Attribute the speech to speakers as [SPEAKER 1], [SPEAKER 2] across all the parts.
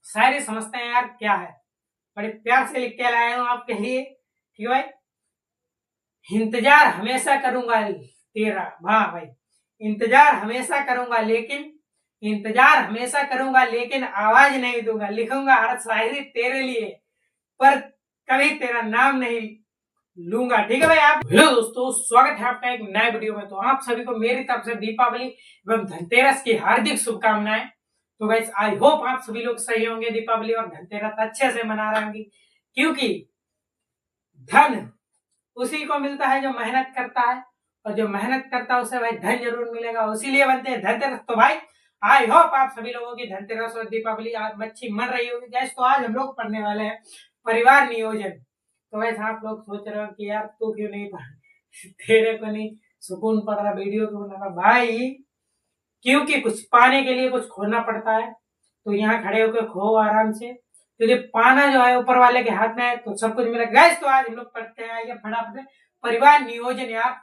[SPEAKER 1] शायरी समझते हैं यार क्या है। बड़े प्यार से लिख के लाया हूँ आपके लिए। ठीक है भाई। इंतजार हमेशा करूंगा तेरा, वाह भाई। इंतजार हमेशा करूंगा लेकिन इंतजार हमेशा करूंगा लेकिन आवाज नहीं दूंगा। लिखूंगा हर शायरी तेरे लिए पर कभी तेरा नाम नहीं लूंगा। ठीक है भाई। आप हेलो दोस्तों, स्वागत है आपका एक नए वीडियो में। तो आप सभी को मेरी तरफ से दीपावली एवं धनतेरस की हार्दिक शुभकामनाएं। तो गाइस आई होप आप सभी लोग सही होंगे, दीपावली और धनतेरस अच्छे से मना रहे होंगे, क्योंकि धन उसी को मिलता है जो मेहनत करता है, और जो मेहनत करता है उसे भाई धन जरूर मिलेगा, उसीलिए बनते हैं धनतेरस। तो भाई आई होप आप सभी लोगों की धनतेरस और दीपावली आज अच्छी मन रही होगी। गैस तो आज हम लोग पढ़ने वाले हैं परिवार नियोजन। तो वैसे आप लोग सोच रहे हो कि यार तू क्यों नहीं पढ़, तेरे को नहीं सुकून पड़ रहा, वीडियो क्यों बना रहा भाई? क्योंकि कुछ पाने के लिए कुछ खोना पड़ता है। तो यहाँ खड़े होकर खो आराम से, क्योंकि पाना जो है ऊपर वाले के हाथ में है, तो सब कुछ मिलेगा। गैस तो आज हम लोग पढ़ते हैं, आइए फटाफट परिवार नियोजन। यार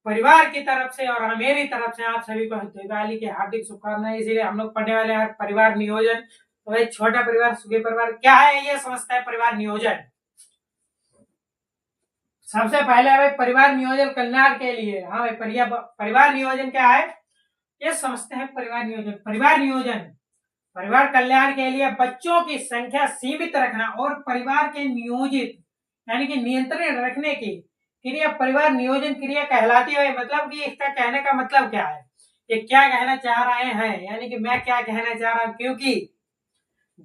[SPEAKER 1] परिवार की तरफ से और मेरी तरफ से आप सभी को दिवाली की हार्दिक शुभकामनाएं। इसीलिए हम लोग पढ़ने वाले हैं परिवार नियोजन। तो भाई छोटा परिवार सुखी परिवार क्या है ये समझता है परिवार नियोजन। सबसे पहले भाई परिवार नियोजन कल्याण के लिए। हाँ भाई परिवार नियोजन क्या है ये समझते हैं। परिवार नियोजन, परिवार नियोजन परिवार कल्याण के लिए बच्चों की संख्या सीमित रखना और परिवार के नियोजित यानी कि नियंत्रण रखने की क्रिया परिवार नियोजन क्रिया कहलाती है। मतलब कि इसका कहने का मतलब क्या है, ये क्या कहना चाह रहे हैं, यानी कि मैं क्या कहना चाह रहा हूं, क्योंकि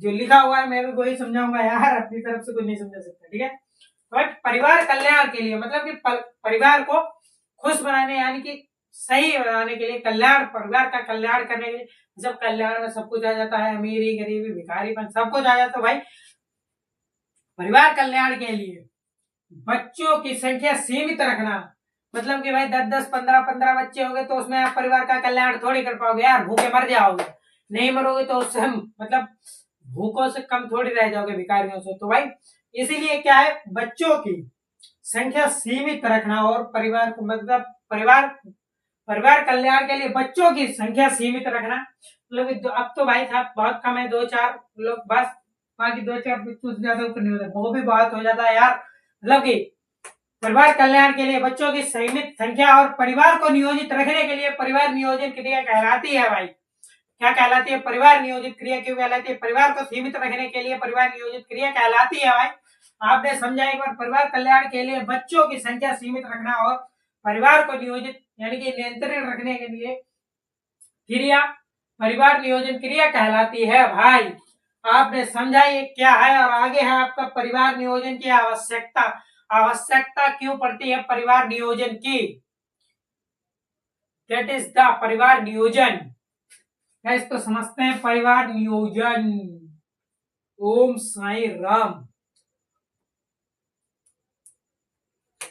[SPEAKER 1] जो लिखा हुआ है मैं भी वही समझाऊंगा यार, अपनी तरफ से कुछ नहीं समझा सकता। ठीक है। तो परिवार कल्याण के लिए मतलब कि परिवार को खुश बनाने यानी कि सही बनाने के लिए, कल्याण परिवार का कल्याण करने के लिए। जब कल्याण में सब कुछ आ जाता है, अमीरी गरीबी भिखारीपन सब कुछ आ जाता है भाई। परिवार कल्याण के लिए बच्चों की संख्या सीमित रखना, मतलब कि भाई 10-10 15-15 बच्चे होंगे तो उसमें आप परिवार का कल्याण थोड़ी कर पाओगे यार, भूखे मर जाओगे। नहीं मरोगे तो उससे मतलब भूखों से कम थोड़ी रह जाओगे, भिखारियों से। तो भाई इसीलिए क्या है, बच्चों की संख्या सीमित रखना और परिवार को मतलब परिवार कल्याण के लिए बच्चों की संख्या सीमित रखना। मतलब अब तो भाई साहब बहुत कम है, 2-4 लोग बस, बाकी 2-4 बच्चों से ज्यादा ऊपर नहीं होता, वो भी बहुत हो जाता है यार। मतलब कि परिवार कल्याण के लिए बच्चों की सीमित संख्या और परिवार को नियोजित रखने के लिए परिवार नियोजन क्रिया कहलाती है। भाई क्या कहलाती है? परिवार नियोजित क्रिया क्यों कहलाती है? परिवार को सीमित रखने के लिए परिवार नियोजित क्रिया कहलाती है। भाई आपने समझा एक बार, परिवार कल्याण के लिए बच्चों की संख्या सीमित रखना और परिवार को नियोजित यानी कि नियंत्रण रखने के लिए क्रिया परिवार नियोजन क्रिया कहलाती है। भाई आपने समझा ये क्या है, और आगे है आपका परिवार नियोजन की आवश्यकता। आवश्यकता क्यों पड़ती है परिवार नियोजन की? दैट इज द परिवार नियोजन। तो समझते हैं परिवार नियोजन। ओम साई राम।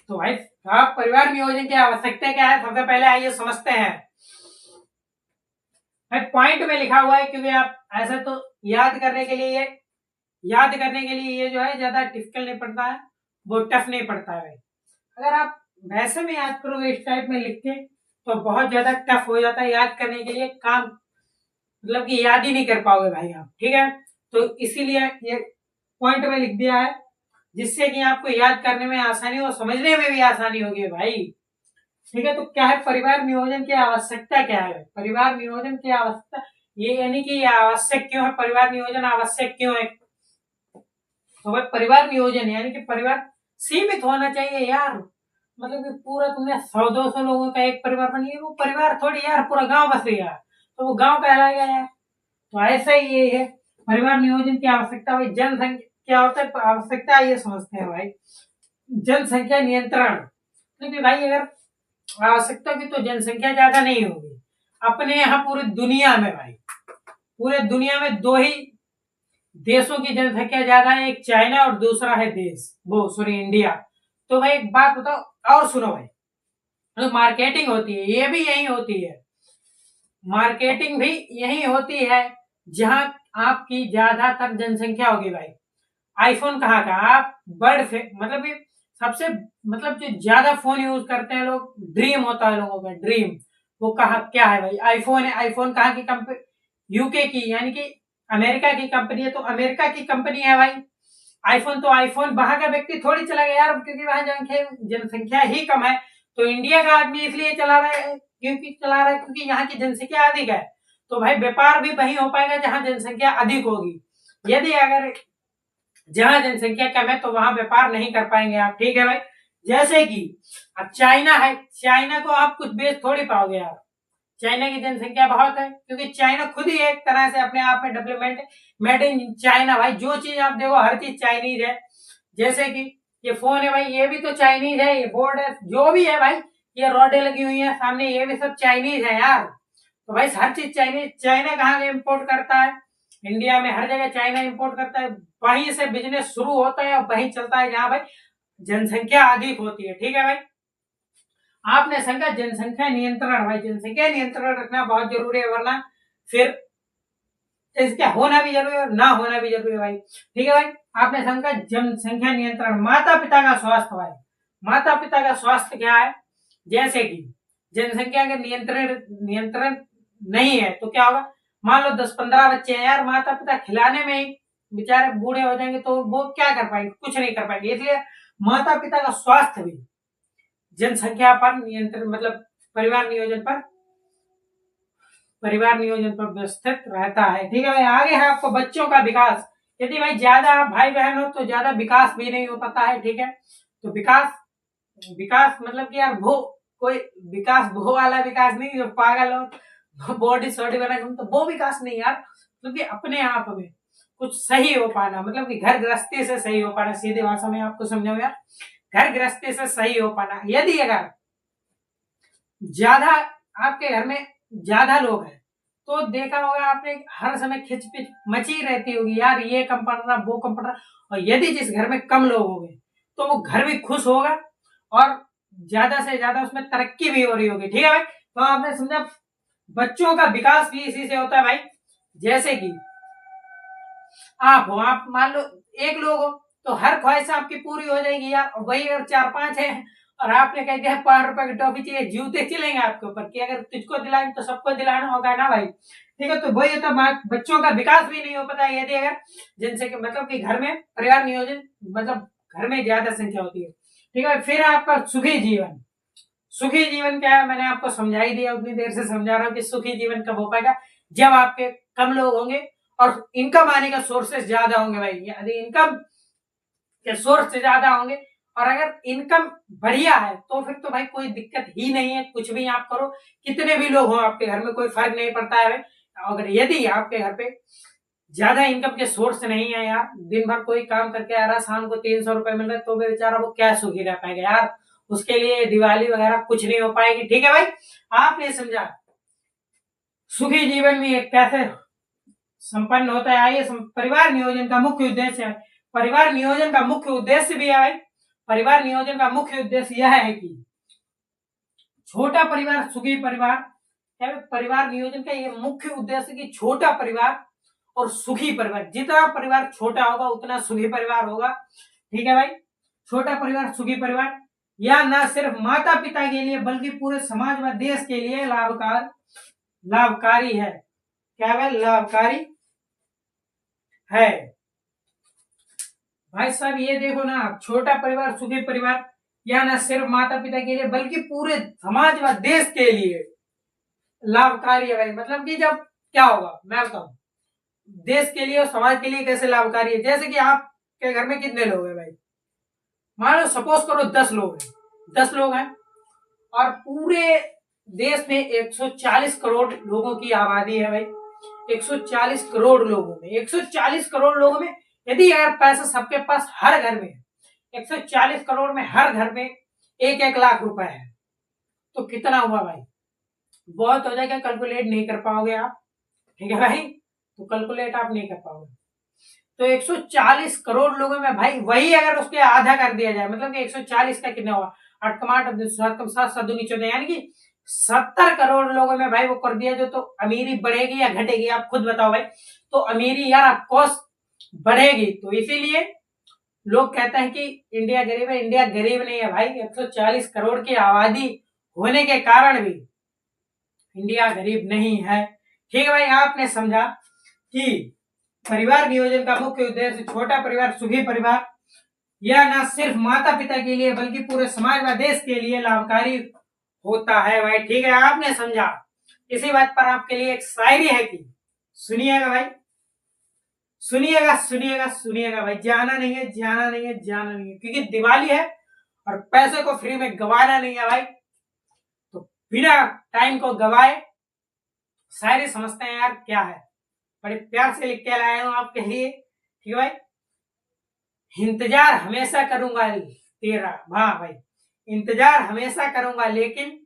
[SPEAKER 1] तो भाई आप परिवार नियोजन की आवश्यकता क्या है, सबसे पहले आइए समझते हैं। भाई पॉइंट में लिखा हुआ है, क्योंकि आप ऐसा तो याद करने के लिए ये जो है ज्यादा डिफिकल्ट नहीं पड़ता है, वो टफ नहीं पड़ता है। अगर आप वैसे में याद करोगे इस टाइप में लिख के तो बहुत ज्यादा टफ हो जाता है याद करने के लिए, काम मतलब कि याद ही नहीं कर पाओगे भाई आप। ठीक है, तो इसीलिए ये पॉइंट में लिख दिया है, जिससे कि आपको याद करने में आसानी और समझने में भी आसानी होगी भाई। ठीक है, तो क्या है परिवार नियोजन की आवश्यकता क्या है? परिवार नियोजन की आवश्यकता ये यानी कि आवश्यक क्यों है, परिवार नियोजन आवश्यक क्यों है? तो भाई परिवार नियोजन यानी कि परिवार सीमित होना चाहिए यार। मतलब कि पूरा तुमने 100-200 लोगों का एक परिवार बनिए, वो परिवार थोड़ी यार, पूरा गांव बस गया तो वो गांव कहलाएगा यार। तो ऐसा ही ये है परिवार नियोजन की आवश्यकता। भाई जनसंख्या क्या होता है, आवश्यकता ये समझते हैं भाई, जनसंख्या नियंत्रण। क्योंकि भाई अगर आवश्यकता की तो जनसंख्या ज्यादा नहीं होगी अपने यहाँ पूरी दुनिया में। भाई पूरे दुनिया में दो ही देशों की जनसंख्या ज्यादा है, एक चाइना और दूसरा है देश वो सॉरी इंडिया। तो भाई एक बात बताओ और सुनो भाई, तो मार्केटिंग होती है ये भी यही होती है, मार्केटिंग भी यही होती है जहां आपकी ज्यादातर जनसंख्या होगी। भाई आईफोन कहाँ का, आप मतलब कि सबसे मतलब जो ज्यादा फोन यूज करते हैं लोग, ड्रीम होता है लोगों का ड्रीम, वो कहा क्या है भाई? आईफोन है। आईफोन कहाँ की कंपनी? यूके की, यानी कि अमेरिका की कंपनी है तो अमेरिका की कंपनी है भाई। आईफोन तो आईफोन वहां का व्यक्ति थोड़ी चलाएगा यार, क्योंकि वहां जनसंख्या ही कम है। तो इंडिया का आदमी इसलिए चला रहा है क्योंकि यहाँ की जनसंख्या अधिक है। तो भाई व्यापार भी वही हो पाएगा जहां जनसंख्या अधिक होगी। यदि अगर जहां जनसंख्या कम है तो वहां व्यापार नहीं कर पाएंगे आप, ठीक है भाई। जैसे कि अब चाइना है, चाइना को आप कुछ बेच थोड़ी पाओगे आप। चाइना की जनसंख्या बहुत है, क्योंकि चाइना खुद ही एक तरह से अपने आप में डेवलपमेंट, मेड इन चाइना भाई। जो चीज आप देखो हर चीज चाइनीज है। जैसे कि ये फोन है भाई, ये भी तो चाइनीज है। ये बोर्ड है, जो भी है भाई, ये रॉडे लगी हुई है सामने, ये भी सब चाइनीज है यार। तो भाई हर चीज चाइनीज। चाइना कहाँ इम्पोर्ट करता है? इंडिया में हर जगह चाइना इम्पोर्ट करता है। वहीं से बिजनेस शुरू होता है और वहीं चलता है जहाँ भाई जनसंख्या अधिक होती है, ठीक है भाई। आपने समझा जनसंख्या नियंत्रण। भाई जनसंख्या नियंत्रण रखना बहुत जरूरी है, वरना फिर इसका होना भी जरूरी है और ना होना भी जरूरी है भाई, ठीक है भाई। आपने समझा जनसंख्या नियंत्रण। माता पिता का स्वास्थ्य भाई, माता पिता का स्वास्थ्य क्या है? जैसे कि जनसंख्या के नियंत्रण नियंत्रण नहीं है तो क्या होगा? मान लो 10-15 बच्चे हैं यार, माता पिता खिलाने में ही बेचारे बूढ़े हो जाएंगे तो वो क्या कर पाएंगे? कुछ नहीं कर पाएंगे। इसलिए माता पिता का स्वास्थ्य भी जनसंख्या पर नियंत्रण, मतलब परिवार नियोजन पर व्यवस्थित रहता है, ठीक है भाई। आगे है आपको बच्चों का विकास। यदि भाई ज्यादा भाई बहन हो तो ज्यादा विकास भी नहीं हो पाता है, ठीक है। तो विकास विकास मतलब कि यार वो कोई विकास वो वाला विकास नहीं जो पागल हो बॉडी सॉडी बना, तो वो विकास नहीं यार। क्योंकि अपने आप में कुछ सही हो पाना, मतलब कि घर गृहस्थी से सही हो पाना। सीधी भाषा में आपको समझाऊं यार, घर गृहस्थी से सही हो पाना। यदि अगर ज्यादा आपके घर में ज्यादा लोग हैं तो देखा होगा आपने हर समय खिचपिच मची रहती होगी यार, ये कम पड़ रहा वो कम पड़ रहा। और यदि जिस घर में कम लोग होंगे तो वो घर भी खुश होगा और ज्यादा से ज्यादा उसमें तरक्की भी हो रही होगी, ठीक है भाई। तो आपने समझा बच्चों का विकास भी इसी से होता है भाई। जैसे कि आप हो, आप मान लो एक लोग हो तो हर ख्वाहिश आपकी पूरी हो जाएगी यार। और वही अगर 4-5 है और आपने कह दिया 5 रुपए की टॉफी चाहिए, जूते चिलेंगे आपके ऊपर कि अगर तुझको दिलाएंगे तो सबको दिलाना होगा ना भाई, ठीक है। तो वही तो बच्चों का विकास भी नहीं हो पाता है यदि अगर जिनसे मतलब कि घर में परिवार नियोजन, मतलब घर में ज्यादा संख्या होती है, ठीक है। फिर आपका सुखी जीवन। सुखी जीवन क्या है मैंने आपको समझा ही दिया, उतनी देर से समझा रहा हूँ कि सुखी जीवन कब हो पाएगा? जब आपके कम लोग होंगे और इनकम आने का सोर्सेस ज्यादा होंगे भाई। यदि इनकम के सोर्स ज्यादा होंगे और अगर इनकम बढ़िया है तो फिर तो भाई कोई दिक्कत ही नहीं है, कुछ भी आप करो, कितने भी लोग हो आपके घर में कोई फर्क नहीं पड़ता है भाई। अगर यदि आपके घर पे ज्यादा इनकम के सोर्स नहीं है यार, दिन भर कोई काम करके आ रहा, शाम को 300 रुपए मिल रहा है, तो बेचारा वो क्या सुखी रह पाएगा यार? उसके लिए दिवाली वगैरह कुछ नहीं हो पाएगी, ठीक है भाई। आपने समझा सुखी जीवन में कैसे संपन्न होता है। आइए परिवार नियोजन का मुख्य उद्देश्य है। परिवार नियोजन का मुख्य उद्देश्य भी है भाई। परिवार नियोजन का मुख्य उद्देश्य यह है कि छोटा परिवार सुखी परिवार है। परिवार नियोजन का ये मुख्य उद्देश्य कि छोटा परिवार और सुखी परिवार, जितना परिवार छोटा होगा उतना सुखी परिवार होगा, ठीक है भाई। छोटा परिवार सुखी परिवार या न सिर्फ माता पिता के लिए बल्कि पूरे समाज व देश के लिए लाभकारी है। क्या भाई? लाभकारी है भाई साहब। ये देखो ना, छोटा परिवार सुखी परिवार या न सिर्फ माता पिता के लिए बल्कि पूरे समाज व देश के लिए लाभकारी है भाई। मतलब कि जब क्या होगा मैं बताऊं, देश के लिए और समाज के लिए कैसे लाभकारी है। जैसे कि आपके घर में कितने लोग हैं भाई? मान लो सपोज करो 10 लोग हैं, 10 लोग हैं और पूरे देश में 140 करोड़ लोगों की आबादी है भाई। 140 करोड़ लोगों में, 140 करोड़ लोगों में यदि अगर पैसा सबके पास हर घर में 140 करोड़ में हर घर में 1-1 लाख रुपए है तो कितना हुआ भाई? बहुत हो जाएगा, कैलकुलेट नहीं कर पाओगे आप, ठीक है भाई। तो कैलकुलेट आप नहीं कर पाओगे। तो 140 करोड़ लोगों में भाई वही अगर उसके आधा कर दिया जाए, मतलब कि 140 का कितना हुआ? 8-7-14 यानी कि 70 करोड़ लोगों में भाई वो कर दिया जो, तो अमीरी बढ़ेगी या घटेगी? आप खुद बताओ भाई। तो अमीरी यार ऑफकोर्स बढ़ेगी। तो इसीलिए लोग कहते हैं कि इंडिया गरीब है। इंडिया गरीब नहीं है भाई, 140 करोड़ की आबादी होने के कारण भी इंडिया गरीब नहीं है, ठीक है भाई। आपने समझा कि परिवार नियोजन का मुख्य उद्देश्य छोटा परिवार, सुखी परिवार यह न सिर्फ माता पिता के लिए बल्कि पूरे समाज व देश के लिए लाभकारी होता है भाई। ठीक है, आपने समझा। इसी बात पर आपके लिए एक शायरी है कि सुनिएगा भाई, सुनिएगा सुनिएगा सुनिएगा भाई, जाना नहीं है जाना नहीं है जाना नहीं है, क्योंकि दिवाली है और पैसे को फ्री में गवाना नहीं है भाई। तो बिना टाइम को गवाए शायरी समझते हैं यार क्या है। बड़े प्यार से लिख के लाया हूं आपके लिए। ठीक है भाई, इंतजार हमेशा करूंगा तेरा, हाँ भाई, इंतजार हमेशा करूंगा लेकिन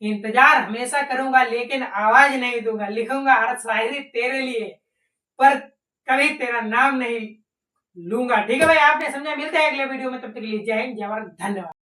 [SPEAKER 1] इंतजार हमेशा करूंगा लेकिन आवाज नहीं दूंगा, लिखूंगा हर शायरी तेरे लिए पर कभी तेरा नाम नहीं लूंगा। ठीक है भाई, आपने समझा। मिलते हैं अगले वीडियो में, तब तक के लिए जय हिंद जय भारत, धन्यवाद।